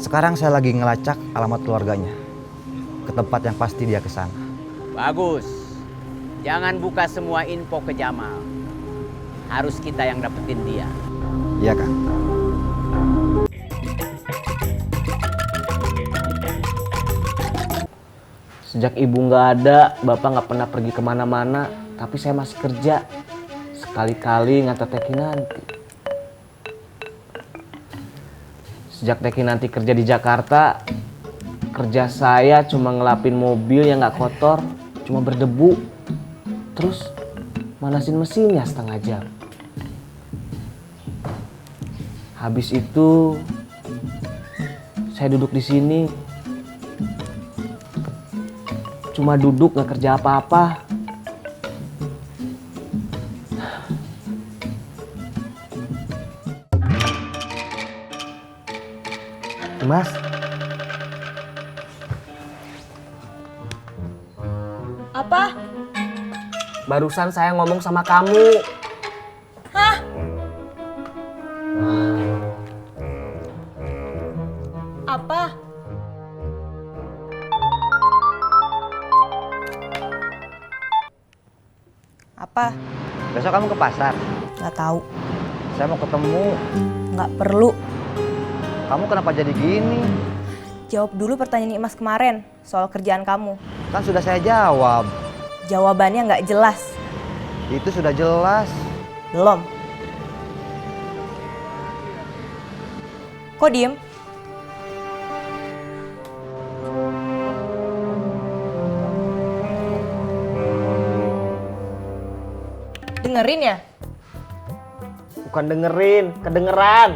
Sekarang saya lagi ngelacak alamat keluarganya. Ke tempat yang pasti dia kesana. Bagus. Jangan buka semua info ke Jamal. Harus kita yang dapetin dia. Iya, Kang. Sejak ibu nggak ada, bapak nggak pernah pergi kemana-mana. Tapi saya masih kerja. Sekali-kali ngantar Teh Kinanti. Sejak Teh Kinanti kerja di Jakarta, kerja saya cuma ngelapin mobil yang nggak kotor, cuma berdebu. Terus manasin mesinnya setengah jam. Habis itu saya duduk di sini. Cuma duduk nggak kerja apa-apa. Mas, Apa? barusan saya ngomong sama kamu. Hah? Apa? Apa? Besok kamu ke pasar. Nggak tahu. Saya mau ketemu. Nggak perlu. Kamu kenapa jadi gini? Jawab dulu pertanyaan Imas kemarin soal kerjaan kamu. Kan sudah saya jawab. Jawabannya nggak jelas. Itu sudah jelas. Belum. Kok diem? Dengerin ya? Bukan dengerin, kedengeran.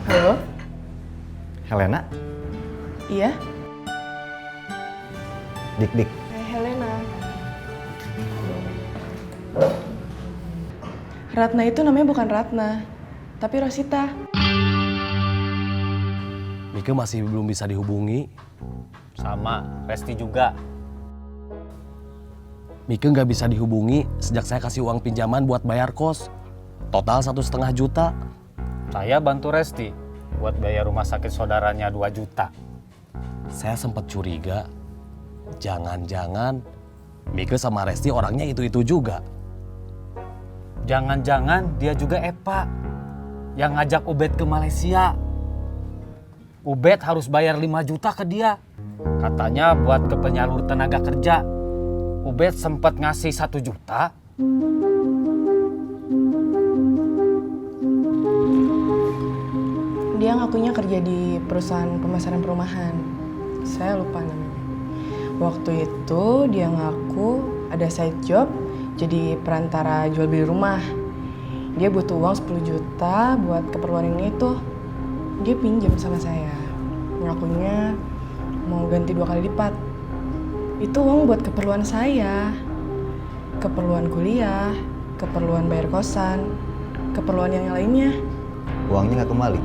Halo, Helena, iya. dik-dik. Hai Helena. Ratna itu namanya bukan Ratna, tapi Rosita. Mika masih belum bisa dihubungi. Sama, Resti juga. Mika nggak bisa dihubungi sejak saya kasih uang pinjaman buat bayar kos. Total 1,5 juta. Saya bantu Resti buat bayar rumah sakit saudaranya 2 juta. Saya sempat curiga. Jangan-jangan Mika sama Resti orangnya itu-itu juga. Jangan-jangan dia juga Epa yang ngajak Ubed ke Malaysia. Ubed harus bayar 5 juta ke dia. Katanya buat ke penyalur tenaga kerja. Ubed sempat ngasih 1 juta. Dia ngakunya kerja di perusahaan pemasaran perumahan. Saya lupa namanya. Waktu itu dia ngaku ada side job jadi perantara jual beli rumah. Dia butuh uang 10 juta buat keperluan ini tuh. Dia pinjam sama saya. Ngakunya mau ganti 2 kali lipat. Itu uang buat keperluan saya. Keperluan kuliah, keperluan bayar kosan, keperluan yang lainnya. Uangnya nggak kembali.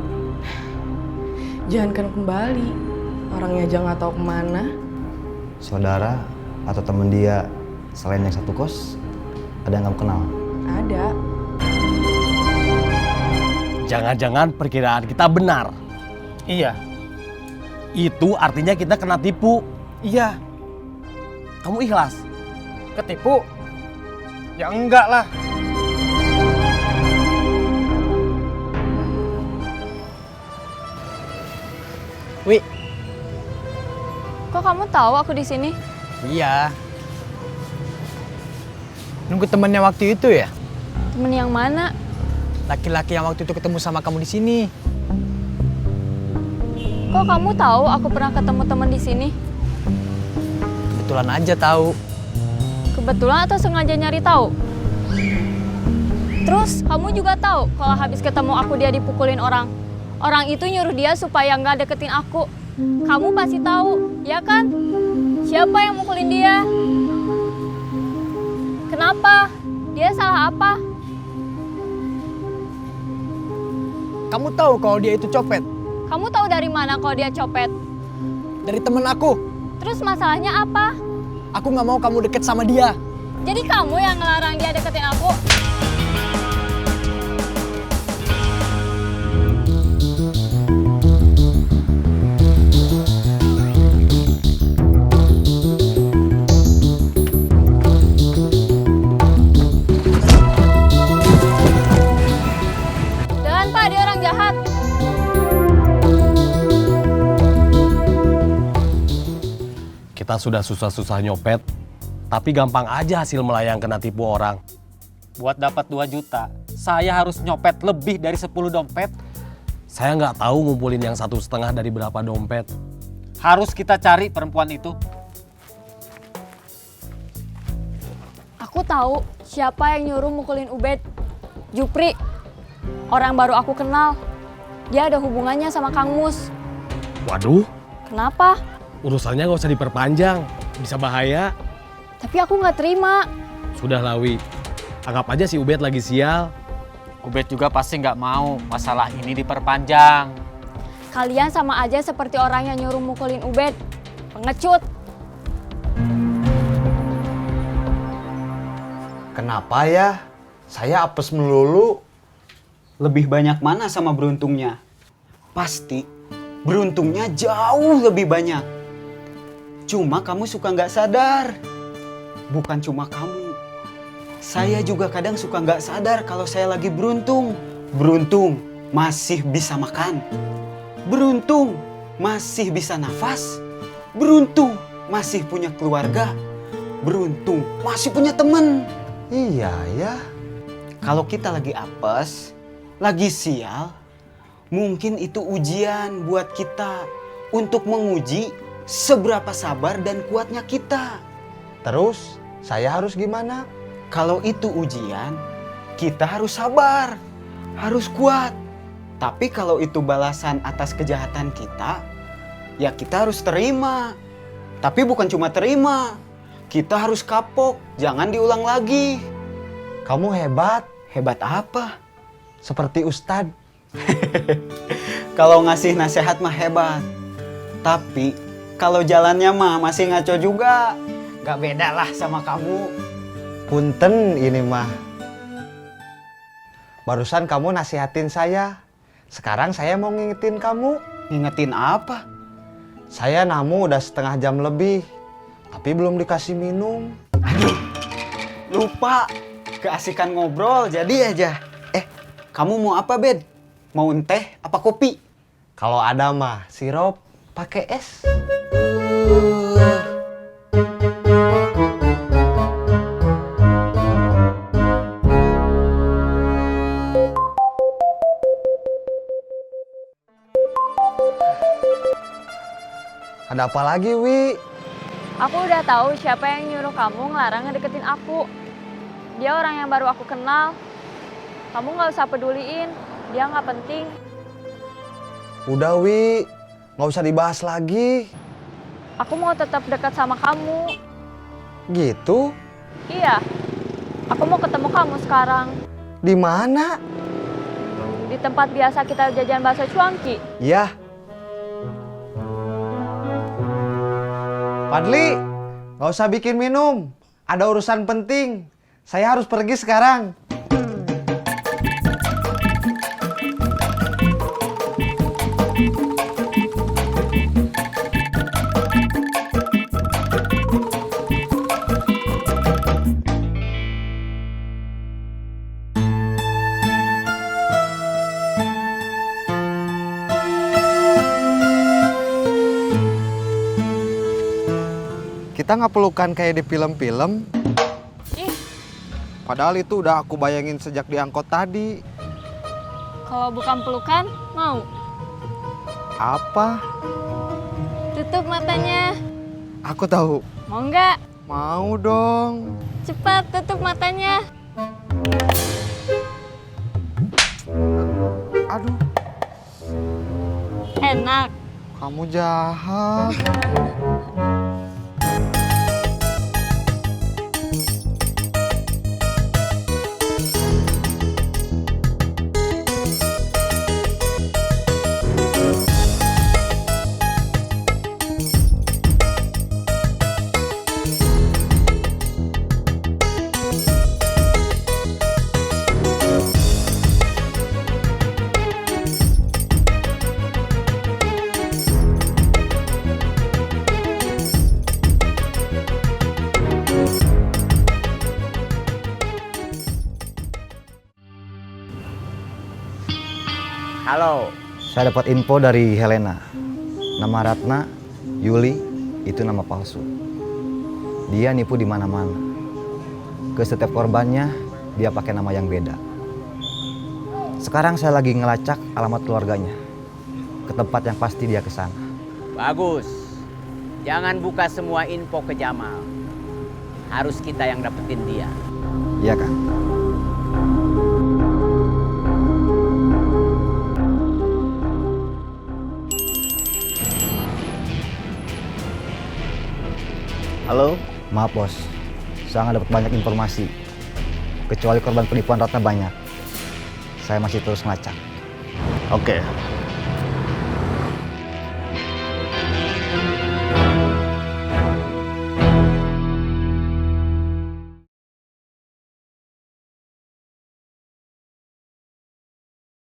Jangan kan kembali. Orangnya aja nggak tahu kemana. Saudara atau temen dia selain yang satu kos, ada yang kamu kenal? Ada. Jangan-jangan perkiraan kita benar. Iya, Itu artinya kita kena tipu. iya. Kamu ikhlas? Ketipu? Ya enggak lah. Wi, Kok kamu tahu aku di sini? iya. Nunggu temannya waktu itu ya? Temen yang mana? Laki-laki yang waktu itu ketemu sama kamu di sini. Kok kamu tahu aku pernah ketemu temen di sini? Kebetulan aja tahu. Kebetulan atau sengaja nyari tahu? Terus kamu juga tahu kalau habis ketemu aku dia dipukulin orang. Orang itu nyuruh dia supaya nggak deketin aku. Kamu pasti tahu, ya kan? Siapa yang mukulin dia? Kenapa? Dia salah apa? Kamu tahu kalau dia itu copet? Kamu tahu dari mana kalau dia copet? Dari temen aku. Terus masalahnya apa? Aku nggak mau kamu deket sama dia. Jadi kamu yang ngelarang dia deketin aku? Jangan Pak, dia orang jahat. Kita sudah susah-susah nyopet, tapi gampang aja hasil melayang kena tipu orang. Buat dapat 2 juta, saya harus nyopet lebih dari 10 dompet. Saya nggak tahu ngumpulin yang 1,5 dari berapa dompet. Harus kita cari perempuan itu. Aku tahu siapa yang nyuruh mukulin Ubed. Jupri, orang baru aku kenal. Dia ada hubungannya sama Kang Mus. Waduh, Kenapa? urusannya nggak usah diperpanjang, bisa bahaya. Tapi aku nggak terima. Sudah Lawi, anggap aja si Ubed lagi sial. Ubed juga pasti nggak mau masalah ini diperpanjang. Kalian sama aja seperti orang yang nyuruh mukulin Ubed. Pengecut. Kenapa ya? Saya apes melulu. Lebih banyak mana sama beruntungnya? Pasti beruntungnya jauh lebih banyak. Cuma kamu suka nggak sadar. Bukan cuma kamu. Saya juga kadang suka nggak sadar kalau saya lagi beruntung. Beruntung masih bisa makan. Beruntung masih bisa nafas. Beruntung masih punya keluarga. Beruntung masih punya teman. Iya ya. Kalau kita lagi apes, lagi sial, mungkin itu ujian buat kita untuk menguji seberapa sabar dan kuatnya kita. Terus saya harus gimana? Kalau itu ujian, kita harus sabar, harus kuat. Tapi kalau itu balasan atas kejahatan kita, ya kita harus terima. Tapi bukan cuma terima, kita harus kapok, jangan diulang lagi. Kamu hebat. Hebat apa? Seperti Ustadz. Kalau ngasih nasihat mah hebat. Tapi kalau jalannya mah masih ngaco juga. Gak beda lah sama kamu. Punten ini mah. Barusan kamu nasihatin saya. Sekarang saya mau ngingetin kamu. Ngingetin apa? Saya namu udah 1/2 jam lebih. Tapi belum dikasih minum. Aduh, lupa. Keasikan ngobrol jadi aja. Kamu mau apa, Bed? Mau teh apa kopi? Kalau ada mah sirup pakai es. Ada apa lagi, Wi? Aku udah tahu siapa yang nyuruh kamu ngelarang ngedeketin aku. Dia orang yang baru aku kenal. Kamu nggak usah peduliin, dia nggak penting. Udah, Wi. Nggak usah dibahas lagi. Aku mau tetap dekat sama kamu. Gitu? Iya, aku mau ketemu kamu sekarang. Di mana? Di tempat biasa kita jajan bakso cuangki. Iya. Fadli, nggak usah bikin minum. Ada urusan penting. Saya harus pergi sekarang. Kita nggak pelukan kayak di film-film. Padahal itu udah aku bayangin sejak di angkot tadi. Kalau bukan pelukan, mau? Apa? Tutup matanya. Aku tahu. Mau nggak? Mau dong. Cepat tutup matanya. Aduh, Enak. kamu jahat. Halo. Saya dapat info dari Helena. Nama Ratna, Yuli, itu nama palsu. Dia nipu di mana-mana. Ke setiap korbannya, dia pakai nama yang beda. Sekarang saya lagi ngelacak alamat keluarganya. Ke tempat yang pasti dia ke sana. Bagus. Jangan buka semua info ke Jamal. Harus kita yang dapetin dia. Iya, Kang. Halo? Maaf, Bos. Saya nggak dapat banyak informasi. Kecuali korban penipuan Ratna banyak. Saya masih terus ngelacak. Oke.